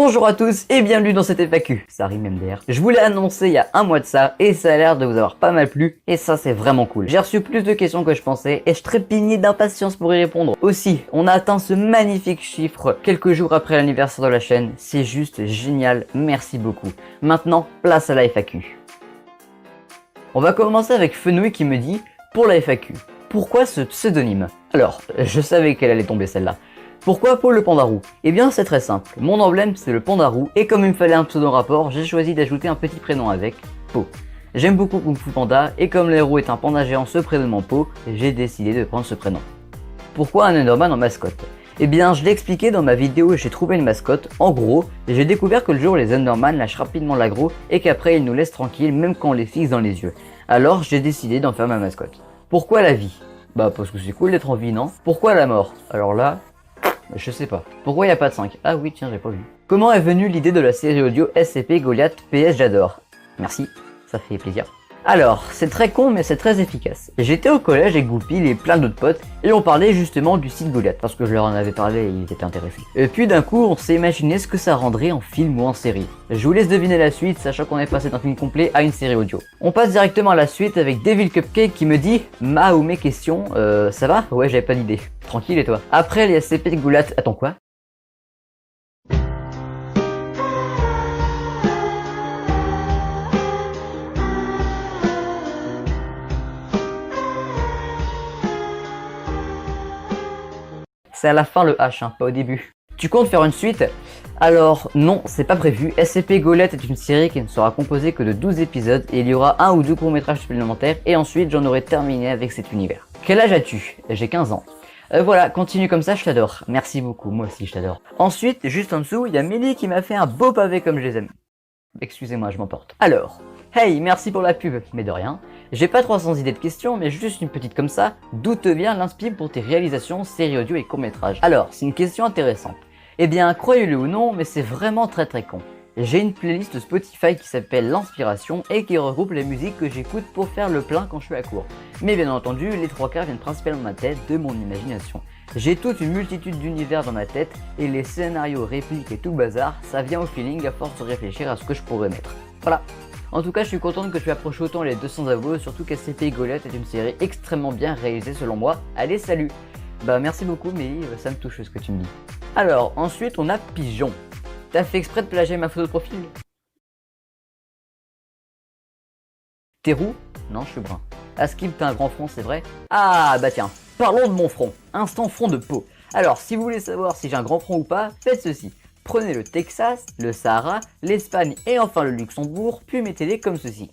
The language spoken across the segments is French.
Bonjour à tous et bienvenue dans cette FAQ, ça rime MDR. Je vous l'ai annoncé il y a un mois de ça et ça a l'air de vous avoir pas mal plu et ça c'est vraiment cool. J'ai reçu plus de questions que je pensais et je trépignais d'impatience pour y répondre. Aussi, on a atteint ce magnifique chiffre quelques jours après l'anniversaire de la chaîne, c'est juste génial, merci beaucoup. Maintenant, place à la FAQ. On va commencer avec Fenouil qui me dit, pour la FAQ, pourquoi ce pseudonyme? Alors, je savais qu'elle allait tomber celle-là. Pourquoi Paul le Pandarou? Eh bien c'est très simple, mon emblème c'est le Pandarou et comme il me fallait un pseudo rapport, j'ai choisi d'ajouter un petit prénom avec, Po. J'aime beaucoup Kung Fu Panda et comme le héros est un panda géant se prénommant Po, j'ai décidé de prendre ce prénom. Pourquoi un Enderman en mascotte? Eh bien je l'ai expliqué dans ma vidéo où j'ai trouvé une mascotte, en gros, j'ai découvert que le jour où les Enderman lâchent rapidement l'aggro et qu'après ils nous laissent tranquilles même quand on les fixe dans les yeux. Alors j'ai décidé d'en faire ma mascotte. Pourquoi la vie? Bah parce que c'est cool d'être en vie, non? Pourquoi la mort? Alors là... je sais pas. Pourquoi il n'y a pas de 5? Ah oui, tiens, j'ai pas vu. Comment est venue l'idée de la série audio SCP Goliath PS j'adore? Merci, ça fait plaisir. Alors, c'est très con mais c'est très efficace. J'étais au collège avec Goupil et plein d'autres potes et on parlait justement du site Goliath parce que je leur en avais parlé et ils étaient intéressés. Et puis d'un coup, on s'est imaginé ce que ça rendrait en film ou en série. Je vous laisse deviner la suite, sachant qu'on est passé d'un film complet à une série audio. On passe directement à la suite avec Devil Cupcake qui me dit « Ma ou mes questions, ça va? Ouais, j'avais pas d'idée. Tranquille et toi? » Après les SCP de Goliath... Attends quoi? C'est à la fin le H, hein, pas au début. Tu comptes faire une suite? Alors non, c'est pas prévu. SCP Goliath est une série qui ne sera composée que de 12 épisodes et il y aura un ou deux courts-métrages supplémentaires et ensuite j'en aurai terminé avec cet univers. Quel âge as-tu? J'ai 15 ans. Voilà, continue comme ça, je t'adore. Merci beaucoup, moi aussi je t'adore. Ensuite, juste en dessous, il y a Millie qui m'a fait un beau pavé comme je les aime. Excusez-moi, je m'emporte. Alors, hey, merci pour la pub, mais de rien. J'ai pas 300 idées de questions, mais juste une petite comme ça. D'où te vient l'inspi pour tes réalisations, séries audio et courts-métrages? Alors, c'est une question intéressante. Eh bien, croyez-le ou non, mais c'est vraiment très con. J'ai une playlist Spotify qui s'appelle L'Inspiration et qui regroupe les musiques que j'écoute pour faire le plein quand je suis à court. Mais bien entendu, les trois quarts viennent principalement de ma tête, de mon imagination. J'ai toute une multitude d'univers dans ma tête et les scénarios, répliques et tout le bazar, ça vient au feeling à force de réfléchir à ce que je pourrais mettre. Voilà. En tout cas, je suis contente que tu approches autant les 200 abos, surtout qu'SCP Goliath est une série extrêmement bien réalisée selon moi. Allez, salut! Bah merci beaucoup, mais ça me touche ce que tu me dis. Alors, ensuite on a Pigeon. T'as fait exprès de plagier ma photo de profil? T'es roux? Non, je suis brun. Askip, t'as un grand front, c'est vrai? Ah bah tiens, parlons de mon front. Instant front de peau. Alors, si vous voulez savoir si j'ai un grand front ou pas, faites ceci. Prenez le Texas, le Sahara, l'Espagne et enfin le Luxembourg, puis mettez-les comme ceci.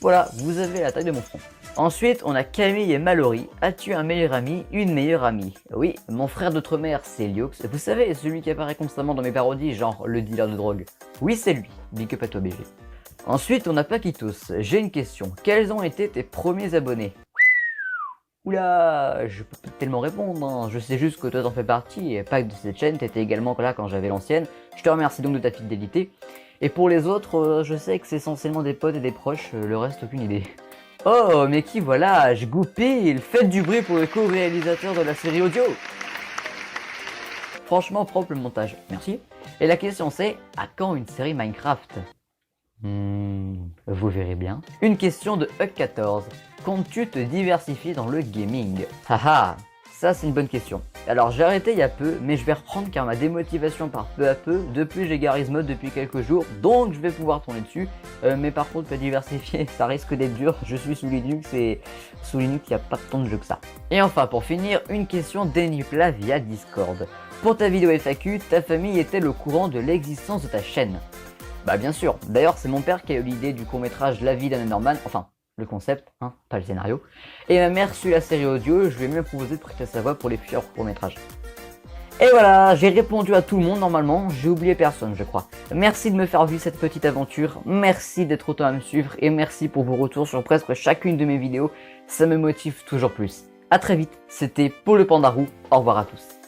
Voilà, vous avez la taille de mon front. Ensuite, on a Camille et Mallory. As-tu un meilleur ami, une meilleure amie? Oui, mon frère d'outre-mer, c'est Liox. Vous savez, celui qui apparaît constamment dans mes parodies, genre le dealer de drogue. Oui, c'est lui. Big up à toi, BG. Ensuite, on a Paquitos. J'ai une question. Quels ont été tes premiers abonnés? Oula, je peux pas tellement répondre, hein. Je sais juste que toi t'en fais partie, et pas que de cette chaîne, t'étais également là quand j'avais l'ancienne. Je te remercie donc de ta fidélité. Et pour les autres, je sais que c'est essentiellement des potes et des proches, le reste aucune idée. Oh, mais qui voilà, je Goupil, faites du bruit pour le co-réalisateur de la série audio. Franchement propre le montage, merci. Et la question c'est, à quand une série Minecraft? Vous verrez bien. Une question de Hug14. Comptes-tu te diversifier dans le gaming? Haha, ça c'est une bonne question. Alors j'ai arrêté il y a peu, mais je vais reprendre car ma démotivation part peu à peu. De plus j'ai Garry's Mod depuis quelques jours, donc je vais pouvoir tourner dessus. Mais par contre, me diversifier, ça risque d'être dur. Je suis sous Linux et sous Linux il n'y a pas tant de jeux que ça. Et enfin pour finir, une question d'Enipla via Discord. Pour ta vidéo FAQ, ta famille est-elle au courant de l'existence de ta chaîne? Bah bien sûr, d'ailleurs c'est mon père qui a eu l'idée du court-métrage La vie d'un Enderman, enfin le concept, hein, pas le scénario. Et ma mère suit la série audio, je lui ai même proposé de prêter sa voix pour les futurs courts-métrages. Et voilà, j'ai répondu à tout le monde normalement, j'ai oublié personne je crois. Merci de me faire vivre cette petite aventure, merci d'être autant à me suivre et merci pour vos retours sur presque chacune de mes vidéos, ça me motive toujours plus. A très vite, c'était Paul le Pandarou, au revoir à tous.